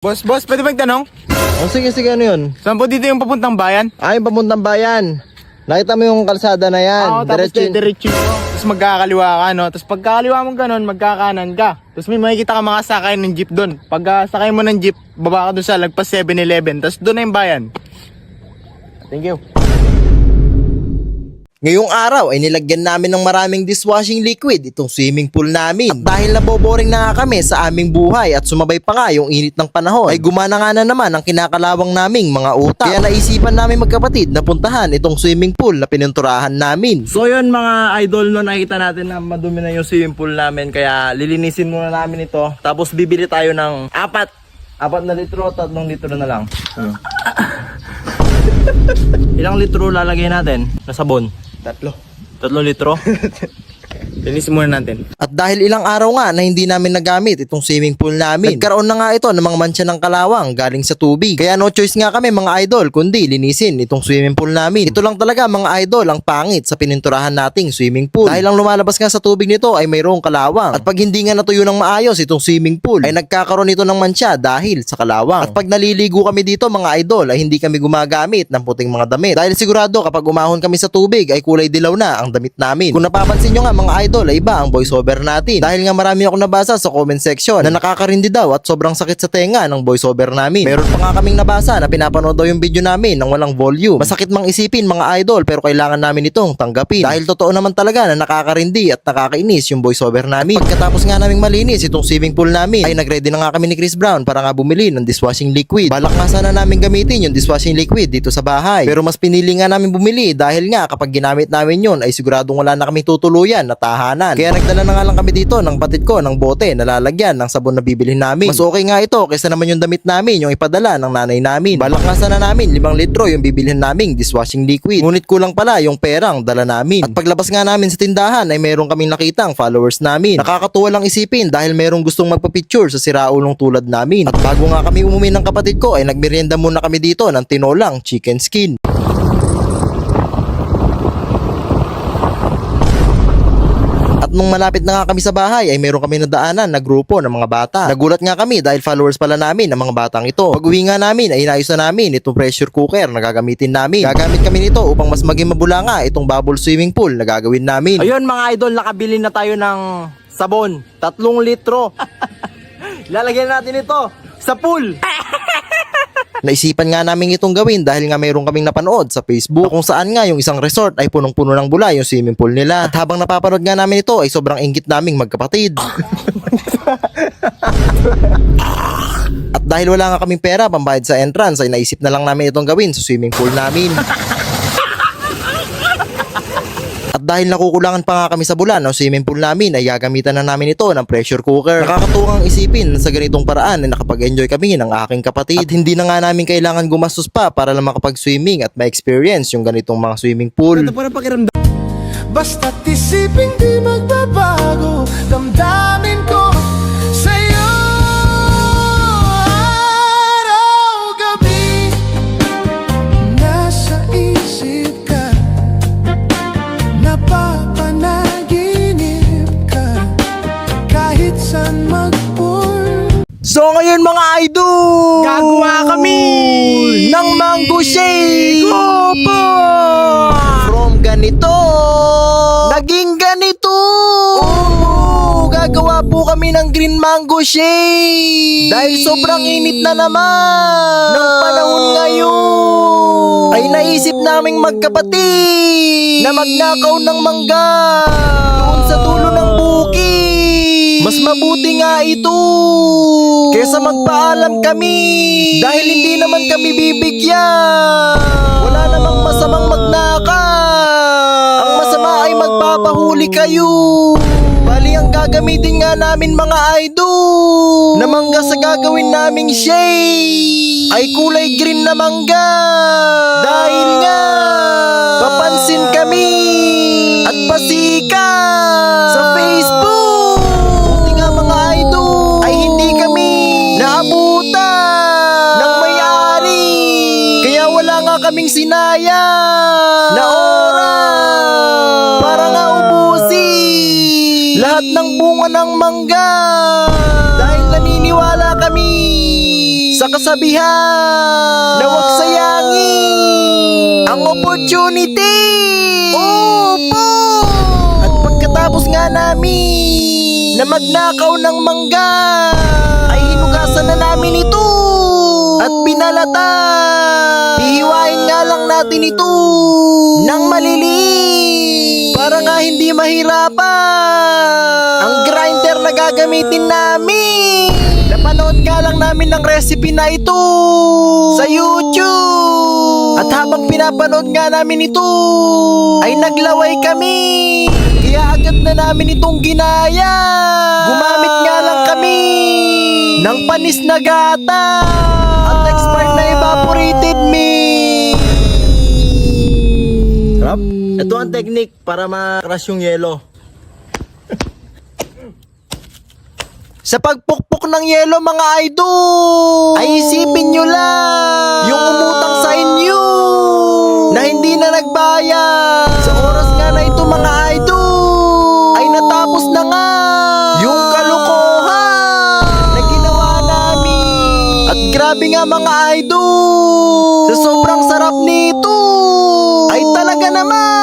Boss, pwede magtanong? Oh, sige, ano yun? Saan po dito yung papuntang bayan? Ay, papuntang bayan. Nakita mo yung kalsada na yan. Oo, tapos Diretso yun. diretso mo. Tapos magkakaliwa ka, no? Tapos pagkakaliwa mo ganun, magkakanan ka. Tapos may makikita ka mga sakay ng jeep doon. Pag sakay mo ng jeep, baba ka doon sa lagpas 7-Eleven. Tapos doon na yung bayan. Thank you. Ngayong araw ay nilagyan namin ng maraming dishwashing liquid itong swimming pool namin. At dahil naboboring na nga kami sa aming buhay at sumabay pa nga yung init ng panahon, ay gumana nga na naman ang kinakalawang naming mga utak. Kaya naisipan namin magkapatid na puntahan itong swimming pool na pininturahan namin. So yun mga idol, no, nakita natin na madumi na yung swimming pool namin. Kaya lilinisin muna namin ito. Tapos bibili tayo ng apat na litro, 3 litro na lang. Ilang litro lalagay natin na sabon? 3 litro? Linisin muna natin. At dahil ilang araw nga na hindi namin nagamit itong swimming pool namin, nagkaroon na nga ito ng mga mancha ng kalawang galing sa tubig. Kaya no choice nga kami mga idol kundi linisin itong swimming pool namin. Ito lang talaga mga idol ang pangit sa pininturahan nating swimming pool. Dahil ang lumalabas nga sa tubig nito ay mayroong kalawang. At pag hindi nga natuyo ng maayos itong swimming pool ay nagkakaroon ito ng mancha dahil sa kalawang. At pag naliligo kami dito mga idol ay hindi kami gumagamit ng puting mga damit. Dahil sigurado kapag umahon kami sa tubig ay kulay dilaw na ang damit namin. Kung napapansin nyo nga mga idol ay iba ang voiceover natin. Dahil nga marami akong nabasa sa comment section na nakakarindi daw at sobrang sakit sa tenga ng voiceover namin. Meron pa nga kaming nabasa na pinapanood daw yung video namin ng walang volume. Masakit mang isipin mga idol pero kailangan namin itong tanggapin. Dahil totoo naman talaga na nakakarindi at nakakainis yung voiceover namin. Pagkatapos nga naming malinis itong swimming pool namin ay nagready na nga kami ni Chris Brown para nga bumili ng dishwashing liquid. Balak nga sana namin gamitin yung dishwashing liquid dito sa bahay. Pero mas pinili nga namin bumili dahil nga kapag ginamit namin yun ay siguradong wala na kami tutuluyan na tahanan. Kaya nagdala na nga lang kami dito ng batid ko ng bote na lalagyan ng sabon na bibilhin namin. Mas okay nga ito kaysa naman yung damit namin yung ipadala ng nanay namin. Balak nga sana namin 5 litro yung bibilhin naming dishwashing liquid. Ngunit kulang pala yung perang dala namin. At paglabas nga namin sa tindahan ay meron kaming nakitang followers namin. Nakakatuwa lang isipin dahil merong gustong magpa-picture sa siraulong tulad namin. At bago nga kami umuwi ng kapatid ko ay nagmerienda muna kami dito ng tinolang chicken skin. At nung malapit na nga kami sa bahay ay meron kami nadaanan na grupo ng mga bata. Nagulat nga kami dahil followers pala namin ng mga batang ito. Pag uwi nga namin ay inayos na namin itong pressure cooker na gagamitin namin. Gagamit kami nito upang mas maging mabulanga itong bubble swimming pool na gagawin namin. Ayun mga idol, nakabili na tayo ng sabon. 3 litro. Lalagyan natin ito sa pool. Naisipan nga namin itong gawin dahil nga mayroon kaming napanood sa Facebook kung saan nga yung isang resort ay punong-puno ng bula yung swimming pool nila. At habang napapanood nga namin ito ay sobrang inggit naming magkapatid. At dahil wala nga kaming pera pambayad sa entrance ay naisip na lang namin itong gawin sa swimming pool namin. At dahil nakukulangan pa nga kami sa bulan ng swimming pool namin ay gagamitan na namin ito ng pressure cooker. Nakakatuwang isipin na sa ganitong paraan ay nakapag-enjoy kami ng aking kapatid. At hindi na nga namin kailangan gumastos pa para lang makapag-swimming at ma-experience yung ganitong mga swimming pool. Ito pa rin pakiramdam. Basta't isipin di magbabago damdamin ko sa'yo araw-gabi. Nasa isip ka, napapanaginip ka, kahit saan magpul. So ngayon mga idol, Gagawa kami ng mango shake. Opo! From ganito naging ganito. Gagawa po kami ng green mango shake dahil sobrang init na naman ng panahon ngayon. Ay naisip naming magkapatid na magnakaw ng mangga doon sa dulo ng bukid. Mas mabuti nga ito kesa magpaalam kami dahil hindi naman kami bibigyan. Wala namang masamang magnakaw. Ang masama ay magpapahuli kayo. Bali ang gagamitin nga namin mga idol na mangga sa gagawin naming shake ay kulay green na mangga. Dahil nga papansin kami at pasika sa Facebook. Buti nga mga idol ay hindi kami naabutan ng may-ari. Kaya wala nga kaming sinayang na oras para nga ubusin lahat ng bunga ng mangga. Dahil naniniwala kami sa kasabihan na huwag sayangin ang opportunity. Opo! At pagkatapos nga namin na magnakaw ng mangga, ay hinugasan na namin ito at pinalatan. Hihiwain nga lang natin ito ng maliliit para nga hindi mahirapan ang grinder na gagamitin namin. Napanood nga lang namin ng recipe na ito sa YouTube. At habang pinapanood nga namin ito, ay naglaway kami. Kaya agad na namin itong ginaya. Gumamit nga lang kami ng panis na gata at expired na evaporated milk. Sarap. Ito ang technique para ma-crush yung yelo. Sa pagpukpok ng yelo mga idol, ay isipin nyo lang yung umutang sa inyo na hindi na nagbayad. Sa oras nga na ito mga idol, ay natapos na nga yung kalokohan na ginawa namin. At grabe nga mga idol, sa sobrang sarap nito, ay talaga naman